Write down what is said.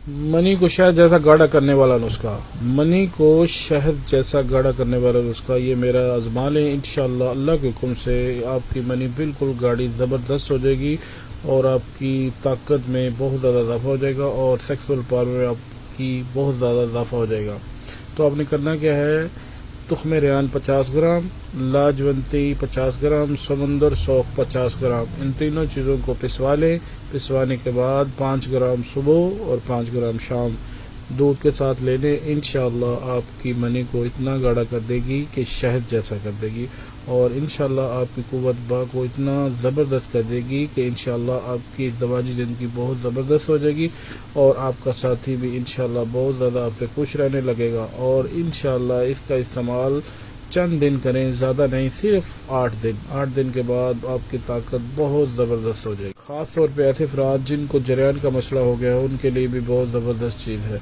منی کو شہد جیسا گاڑھا کرنے والا نسخہ، منی کو شہد جیسا گاڑھا کرنے والا نسخہ، یہ میرا آزما لیں انشاءاللہ اللہ کے حکم سے آپ کی منی بالکل گاڑھی زبردست ہو جائے گی اور آپ کی طاقت میں بہت زیادہ اضافہ ہو جائے گا اور سیکسول پاور میں آپ کی بہت زیادہ اضافہ ہو جائے گا۔ تو آپ نے کرنا کیا ہے، تخم ریحان 50 گرام، لاجونتی 50 گرام، سمندر سوخ 50 گرام، ان تینوں چیزوں کو پسوا لیں۔ پسوانے کے بعد 5 گرام صبح اور 5 گرام شام دودھ کے ساتھ لے لیں۔ انشاءاللہ آپ کی منی کو اتنا گاڑھا کر دے گی کہ شہد جیسا کر دے گی، اور انشاءاللہ آپ کی قوت با کو اتنا زبردست کر دے گی کہ انشاءاللہ آپ کی ازدواجی زندگی بہت زبردست ہو جائے گی، اور آپ کا ساتھی بھی انشاءاللہ بہت زیادہ آپ سے خوش رہنے لگے گا۔ اور انشاءاللہ اس کا استعمال چند دن کریں، زیادہ نہیں، صرف 8 دن کے بعد آپ کی طاقت بہت زبردست ہو جائے گی۔ خاص طور پہ ایسے افراد جن کو جریان کا مسئلہ ہو گیا ہے ان کے لیے بھی بہت زبردست چیز ہے۔